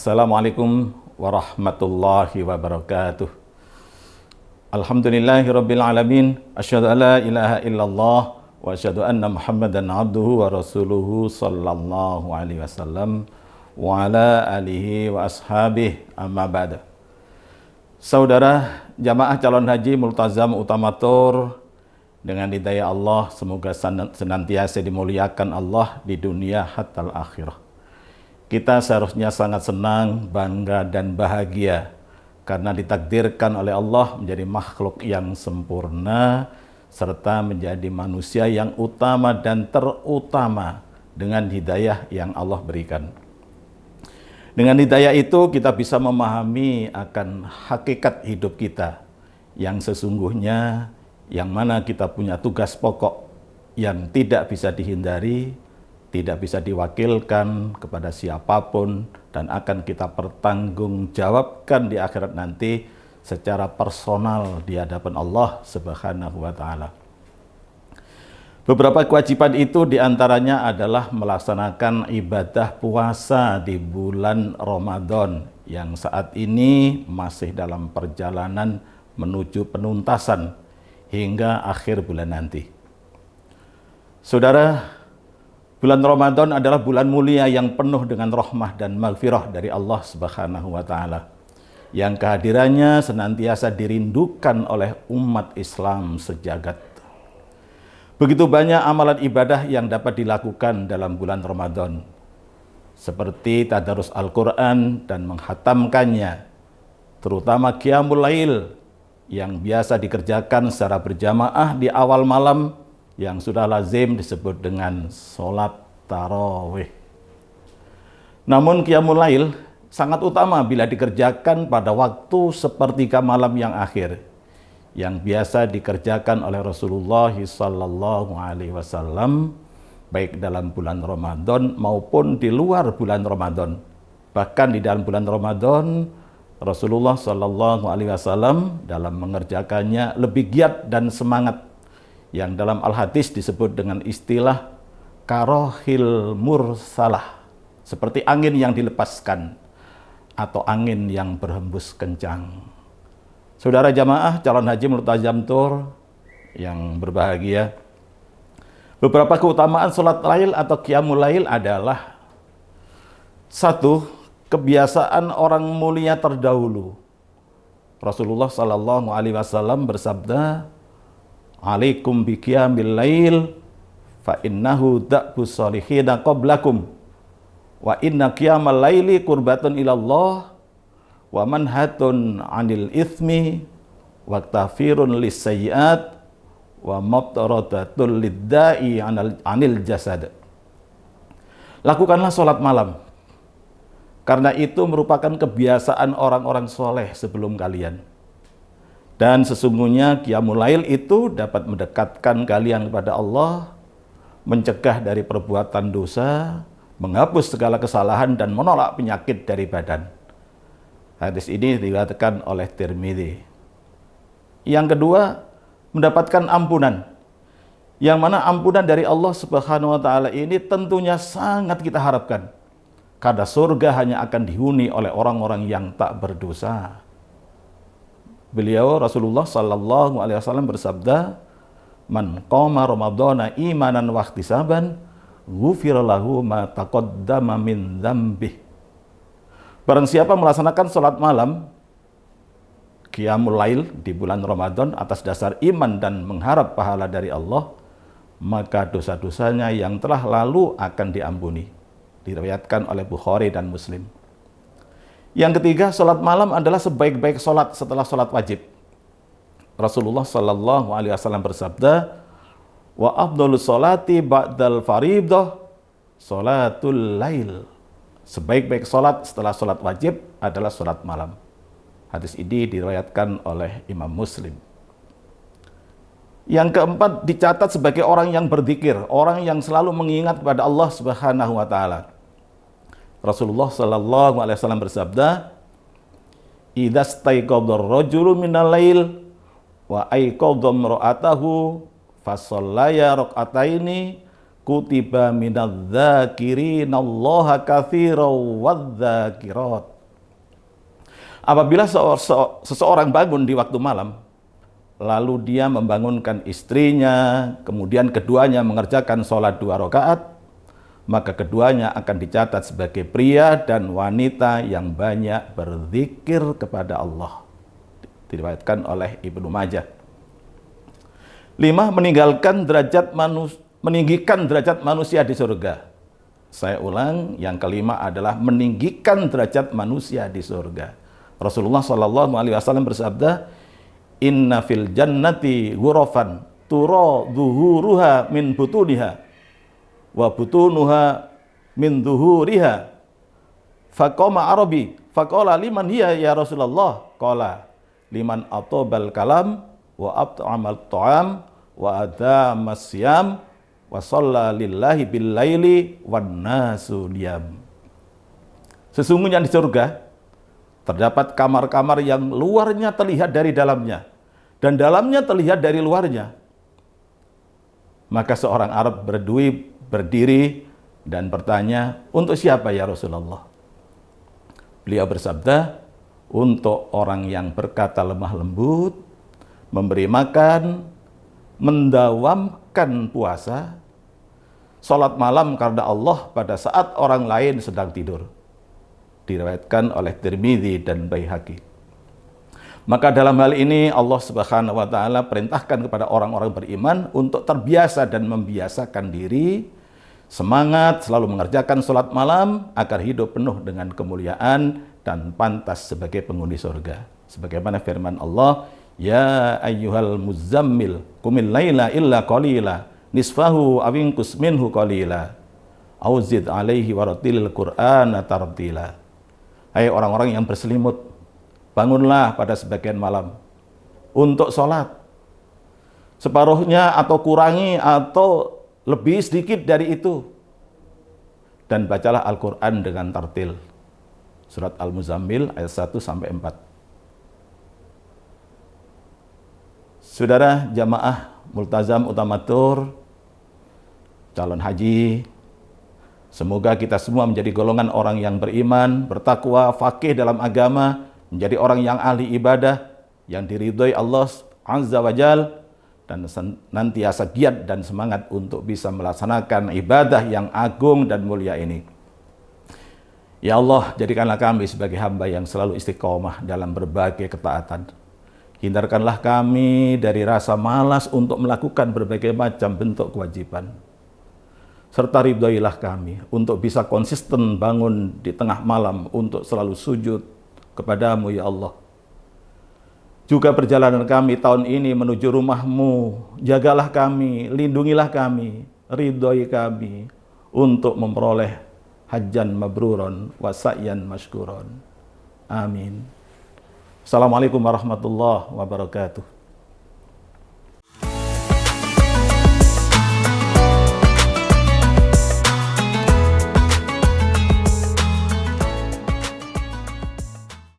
Assalamualaikum warahmatullahi wabarakatuh. Alhamdulillahirabbil alamin. Asyhadu an la ilaha illallah wa asyhadu anna Muhammadan abduhu wa rasuluhu sallallahu alaihi wasallam wa ala alihi wa ashabihi amma ba'da. Saudara jamaah calon haji multazam utamatur, dengan hidayah Allah semoga senantiasa dimuliakan Allah di dunia hatta akhirah. Kita seharusnya sangat senang, bangga, dan bahagia karena ditakdirkan oleh Allah menjadi makhluk yang sempurna serta menjadi manusia yang utama dan terutama dengan hidayah yang Allah berikan. Dengan hidayah itu kita bisa memahami akan hakikat hidup kita yang sesungguhnya, yang mana kita punya tugas pokok yang tidak bisa dihindari, tidak bisa diwakilkan kepada siapapun, dan akan kita pertanggungjawabkan di akhirat nanti secara personal di hadapan Allah Subhanahu wa Ta'ala. Beberapa kewajiban itu diantaranya adalah melaksanakan ibadah puasa di bulan Ramadan yang saat ini masih dalam perjalanan menuju penuntasan hingga akhir bulan nanti. Saudara, bulan Ramadan adalah bulan mulia yang penuh dengan rahmah dan maghfirah dari Allah Subhanahu wa Ta'ala, yang kehadirannya senantiasa dirindukan oleh umat Islam sejagat. Begitu banyak amalan ibadah yang dapat dilakukan dalam bulan Ramadan, seperti tadarus Al-Quran dan menghatamkannya, terutama Qiyamul Lail yang biasa dikerjakan secara berjamaah di awal malam, yang sudah lazim disebut dengan sholat tarawih. Namun Qiyamul Lail sangat utama bila dikerjakan pada waktu sepertiga malam yang akhir, yang biasa dikerjakan oleh Rasulullah sallallahu alaihi wasallam baik dalam bulan Ramadan maupun di luar bulan Ramadan. Bahkan di dalam bulan Ramadan Rasulullah sallallahu alaihi wasallam dalam mengerjakannya lebih giat dan semangat, yang dalam al-hadis disebut dengan istilah karohil mursalah, seperti angin yang dilepaskan atau angin yang berhembus kencang. Saudara jamaah calon haji multazam tur yang berbahagia, beberapa keutamaan sholat lail atau qiyamul lail adalah: satu, kebiasaan orang mulia terdahulu. Rasulullah sallallahu alaihi wasallam bersabda, "Alaikum biqiyamil lail fa innahu da'bu salihina qablakum wa inna qiyamal laili qurbatun ilallah wa manhatun 'anil itsmi wa tafirun lisayyi'at wa mabtaradatul lidda'i 'anil jasad." Lakukanlah sholat malam, karena itu merupakan kebiasaan orang-orang soleh sebelum kalian. Dan sesungguhnya Qiyamul Lail itu dapat mendekatkan kalian kepada Allah, mencegah dari perbuatan dosa, menghapus segala kesalahan, dan menolak penyakit dari badan. Hadis ini diriwayatkan oleh Tirmidzi. Yang kedua, mendapatkan ampunan. Yang mana ampunan dari Allah Subhanahu wa Ta'ala ini tentunya sangat kita harapkan, karena surga hanya akan dihuni oleh orang-orang yang tak berdosa. Beliau Rasulullah sallallahu alaihi wasallam bersabda, "Man qama ramadhana imanan wa ihtisaban, ghufira lahu ma taqaddama min dzambih." Barang siapa melaksanakan salat malam Qiyamul Lail di bulan Ramadan atas dasar iman dan mengharap pahala dari Allah, maka dosa-dosanya yang telah lalu akan diampuni. Diriwayatkan oleh Bukhari dan Muslim. Yang ketiga, sholat malam adalah sebaik-baik sholat setelah sholat wajib. Rasulullah sallallahu alaihi wasallam bersabda, "Wa afdhalus sholati ba'dal fariidah sholatul lail." Sebaik-baik sholat setelah sholat wajib adalah sholat malam. Hadis ini diriwayatkan oleh Imam Muslim. Yang keempat, dicatat sebagai orang yang berzikir, orang yang selalu mengingat kepada Allah Subhanahu wa Ta'ala. Rasulullah sallallahu alaihi wasallam bersabda, "Idza staiqadha ar-rajulu minal lail wa aiqadha imra'atahu fa shallaya rak'ataini kutiba minadz-dzakirinallaha katsiran wadz-dzakirat." Apabila seseorang bangun di waktu malam, lalu dia membangunkan istrinya, kemudian keduanya mengerjakan sholat 2 rakaat, maka keduanya akan dicatat sebagai pria dan wanita yang banyak berzikir kepada Allah. Diriwayatkan oleh Ibnu Majah. 5. Meninggikan derajat manusia di surga. Saya ulang, yang kelima adalah meninggikan derajat manusia di surga. Rasulullah SAW bersabda, "Inna fil jannati ghurafan tura dhuhuruha min butuniha wa butunuha min dhuhuriha." Faqama Arabi faqala, "Liman hiya ya Rasulullah?" Qala, "Liman atobal kalam wa abta'amal ta'am wa adamas siyam wa shalla lillahi bil laili wan nasu niyam." Sesungguhnya di surga terdapat kamar-kamar yang luarnya terlihat dari dalamnya dan dalamnya terlihat dari luarnya. Maka seorang Arab berdiri dan bertanya, "Untuk siapa ya Rasulullah?" Beliau bersabda, "Untuk orang yang berkata lemah lembut, memberi makan, mendawamkan puasa, sholat malam karena Allah pada saat orang lain sedang tidur." Diriwayatkan oleh Tirmidzi dan Baihaqi. Maka dalam hal ini Allah Subhanahu wa taala perintahkan kepada orang-orang beriman untuk terbiasa dan membiasakan diri semangat selalu mengerjakan sholat malam agar hidup penuh dengan kemuliaan dan pantas sebagai penghuni surga. Sebagaimana firman Allah, "Ya ayyuhal muzammil qumil laila illa qalila nisfahu aw inqus minhu qalila aw zid alaihi warattilil qur'ana tartila." Hai orang-orang yang berselimut, bangunlah pada sebagian malam untuk sholat. Separuhnya atau kurangi atau lebih sedikit dari itu. Dan bacalah Al-Quran dengan tartil. Surat Al-Muzammil ayat 1-4. Saudara jamaah multazam utamatur, calon haji, semoga kita semua menjadi golongan orang yang beriman, bertakwa, faqih dalam agama, menjadi orang yang ahli ibadah, yang diridhoi Allah Azza wa Jal, dan senantiasa giat dan semangat untuk bisa melaksanakan ibadah yang agung dan mulia ini. Ya Allah, jadikanlah kami sebagai hamba yang selalu istiqomah dalam berbagai ketaatan. Hindarkanlah kami dari rasa malas untuk melakukan berbagai macam bentuk kewajiban. Serta ridhoilah kami untuk bisa konsisten bangun di tengah malam untuk selalu sujud kepadamu ya Allah. Juga perjalanan kami tahun ini menuju rumah-Mu, jagalah kami, lindungilah kami, ridhoi kami untuk memperoleh hajjan mabruron wa sa'yan mashkuron. Amin. Assalamualaikum warahmatullahi wabarakatuh.